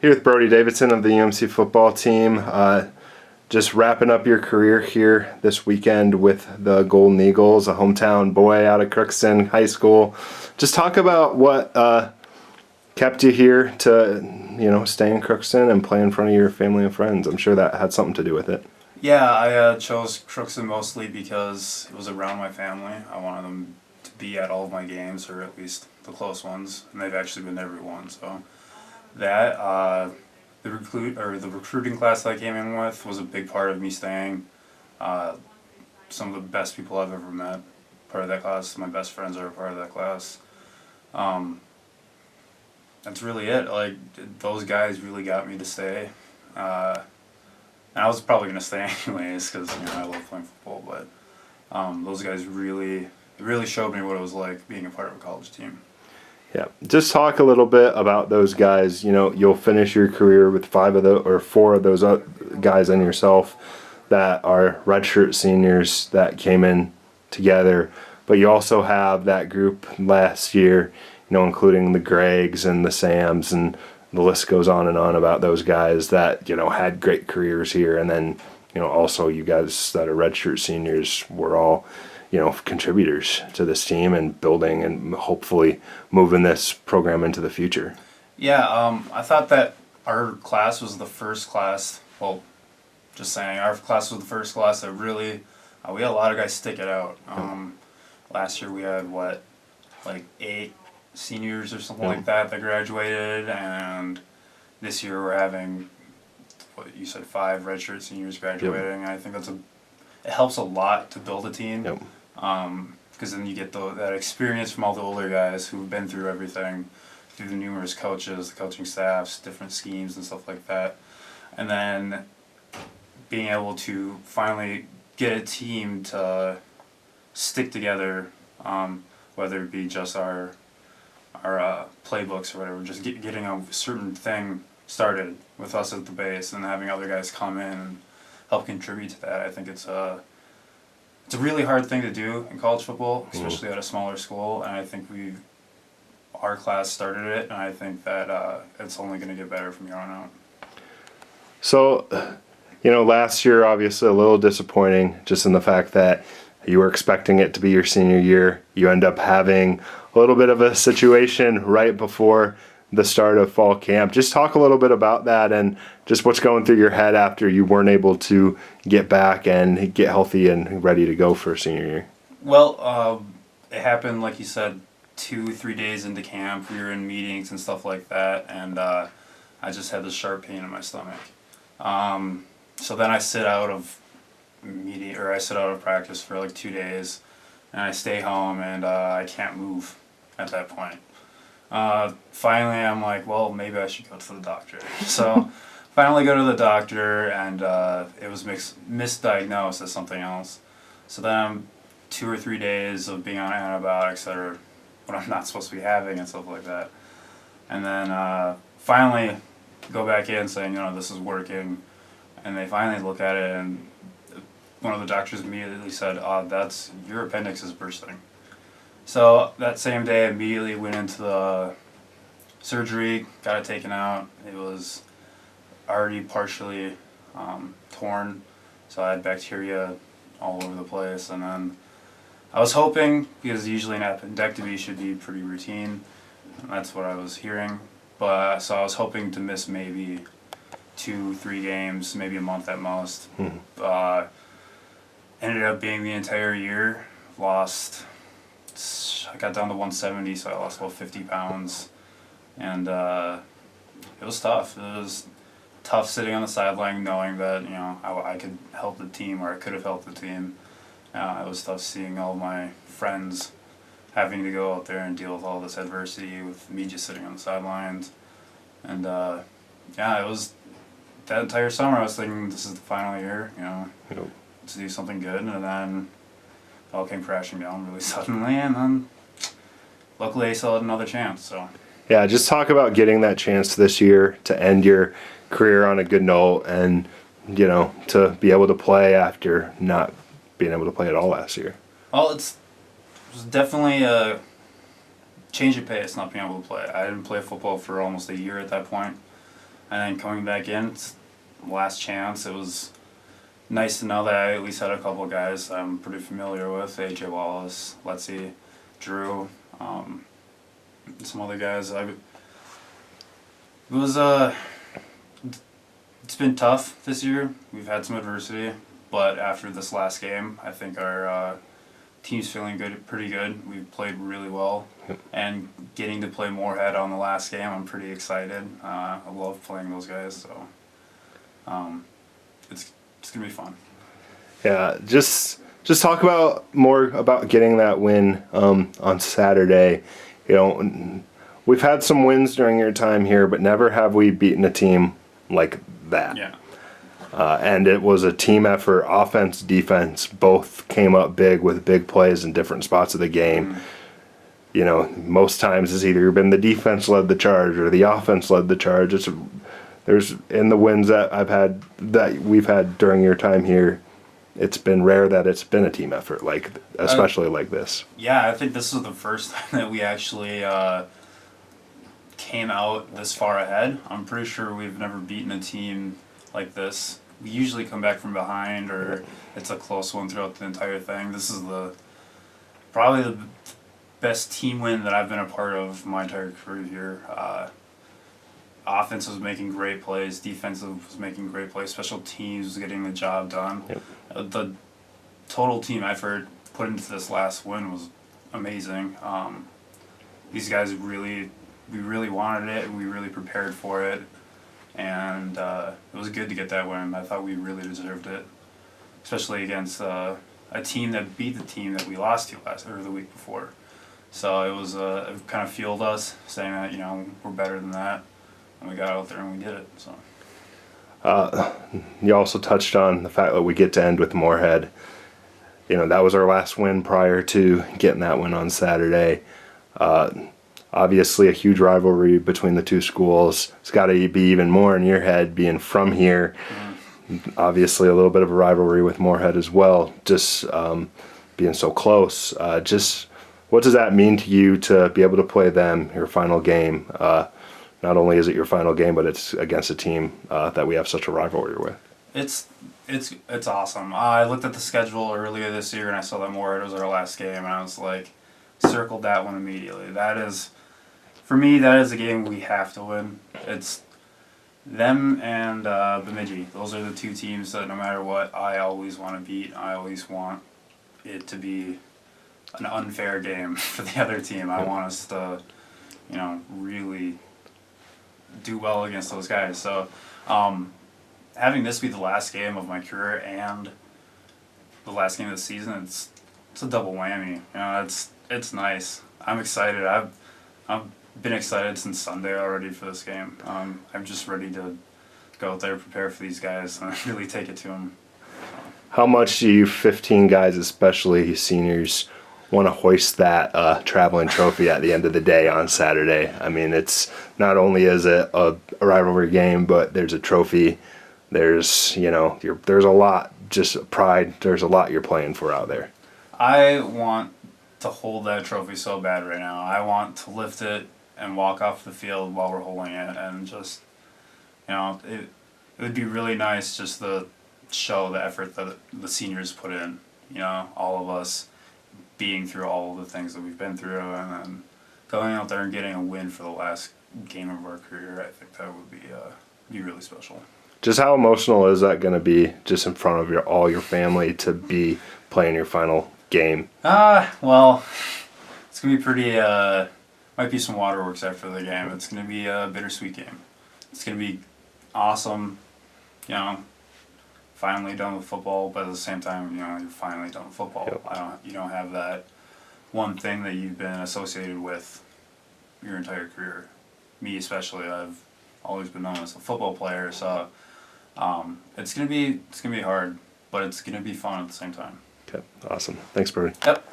Here with Brody Davidson of the UMC football team. Just wrapping up your career here this weekend with the Golden Eagles, a hometown boy out of Crookston High School. Just talk about what kept you here to, stay in Crookston and play in front of your family and friends. I'm sure that had something to do with it. Yeah, I chose Crookston mostly because it was around my family. I wanted them to be at all of my games, or at least the close ones, and they've actually been every one. So that the recruiting class that I came in with was a big part of me staying. Some of the best people I've ever met, part of that class. My best friends are a part of that class. That's really it. Like, those guys really got me to stay. And I was probably gonna stay anyways because I love playing football. But those guys really showed me what it was like being a part of a college team. Yeah, just talk a little bit about those guys. You'll finish your career with four of those guys and yourself that are redshirt seniors that came in together. But you also have that group last year, including the Gregs and the Sams, and the list goes on and on about those guys that had great careers here. And then also you guys that are redshirt seniors were all contributors to this team and building and hopefully moving this program into the future. Yeah, I thought that our class was the first class. Well, just saying, our class was the first class that really we had a lot of guys stick it out. Last year we had like 8 seniors or something like that graduated, and this year we're having what you said 5 redshirt seniors graduating. And I think it helps a lot to build a team. Because then you get that experience from all the older guys who've been through everything, through the numerous coaches, the coaching staffs, different schemes and stuff like that. And then being able to finally get a team to stick together, whether it be just our playbooks or whatever, just getting a certain thing started with us at the base and having other guys come in and help contribute to that. I think it's a really hard thing to do in college football, especially at a smaller school, and I think our class started it, and I think that it's only going to get better from here on out. So, last year obviously a little disappointing just in the fact that you were expecting it to be your senior year. You end up having a little bit of a situation right before the start of fall camp. Just talk a little bit about that and just what's going through your head after you weren't able to get back and get healthy and ready to go for senior year. Well, it happened, like you said, 2-3 days into camp. We were in meetings and stuff like that, and I just had this sharp pain in my stomach. So then I sit out of practice for like 2 days, and I stay home, and I can't move at that point. Finally, I'm like, well, maybe I should go to the doctor. So finally go to the doctor, and it was misdiagnosed as something else. So then I'm 2 or 3 days of being on antibiotics that are what I'm not supposed to be having and stuff like that. And then finally go back in saying, this is working. And they finally look at it, and one of the doctors immediately said, your appendix is bursting. So that same day, I immediately went into the surgery, got it taken out. It was already partially torn, so I had bacteria all over the place. And then I was hoping, because usually an appendectomy should be pretty routine, and that's what I was hearing. But so I was hoping to miss maybe 2-3 games, maybe a month at most. Ended up being the entire year. I got down to 170, so I lost about 50 pounds. And it was tough. It was tough sitting on the sideline knowing that, I could help the team, or I could have helped the team. It was tough seeing all my friends having to go out there and deal with all this adversity with me just sitting on the sidelines. And it was that entire summer I was thinking, this is the final year, to do something good, and then it all came crashing down really suddenly, and then luckily I still had another chance. So yeah, just talk about getting that chance this year to end your career on a good note, and to be able to play after not being able to play at all last year. Well, it was definitely a change of pace not being able to play. I didn't play football for almost a year at that point. and then coming back in, it's last chance. It was nice to know that I at least had a couple of guys I'm pretty familiar with: AJ Wallace, Letzi, Drew, some other guys. It's been tough this year. We've had some adversity, but after this last game, I think our team's feeling good, pretty good. We've played really well, and getting to play Moorhead on the last game, I'm pretty excited. I love playing those guys, so it's gonna be fun. Yeah, just talk about more about getting that win on Saturday. You know, we've had some wins during your time here, but never have we beaten a team like that. Yeah. And it was a team effort. Offense, defense, both came up big with big plays in different spots of the game. You know, most times it's either been the defense led the charge or the offense led the charge. There's in the wins that we've had during your time here, it's been rare that it's been a team effort, like especially like this. Yeah, I think this is the first time that we actually came out this far ahead. I'm pretty sure we've never beaten a team like this. We usually come back from behind, or it's a close one throughout the entire thing. This is probably the best team win that I've been a part of my entire career here. Offense was making great plays, defensive was making great plays, special teams was getting the job done. The total team effort put into this last win was amazing. These guys we really wanted it, and we really prepared for it, and it was good to get that win. I thought we really deserved it, especially against a team that beat the team that we lost to the week before. So it kind of fueled us, saying that we're better than that, and we got out there and we did it. So. You also touched on the fact that we get to end with Moorhead. You know, that was our last win prior to getting that win on Saturday. Obviously a huge rivalry between the two schools. It's got to be even more in your head being from here. Obviously a little bit of a rivalry with Moorhead as well, just being so close. Just what does that mean to you to be able to play them, your final game? Not only is it your final game, but it's against a team that we have such a rivalry with. It's awesome. I looked at the schedule earlier this year and I saw that Moorhead was our last game, and I was like, circled that one immediately. For me, that is a game we have to win. It's them and Bemidji. Those are the two teams that no matter what, I always want to beat. I always want it to be an unfair game for the other team. I want us to, really do well against those guys. So having this be the last game of my career and the last game of the season, it's a double whammy. It's nice. I'm excited. I've been excited since Sunday already for this game. I'm just ready to go out there, prepare for these guys, and really take it to them. How much do you 15 guys, especially seniors, want to hoist that traveling trophy at the end of the day on Saturday? I mean, it's not only is it a rivalry game, but there's a trophy. There's there's a lot, just pride. There's a lot you're playing for out there. I want to hold that trophy so bad right now. I want to lift it and walk off the field while we're holding it, and just it would be really nice just to show the effort that the seniors put in. All of us being through all of the things that we've been through, and then going out there and getting a win for the last game of our career. I think that would be really special. Just how emotional is that going to be, just in front of all your family, to be playing your final game? Well, it's gonna be pretty. Might be some waterworks after the game. It's gonna be a bittersweet game. It's gonna be awesome. Finally done with football, but at the same time, you're finally done with football. Yep. You don't have that one thing that you've been associated with your entire career. Me especially, I've always been known as a football player, so it's gonna be hard, but it's gonna be fun at the same time. Okay, awesome. Thanks, Brody. Yep.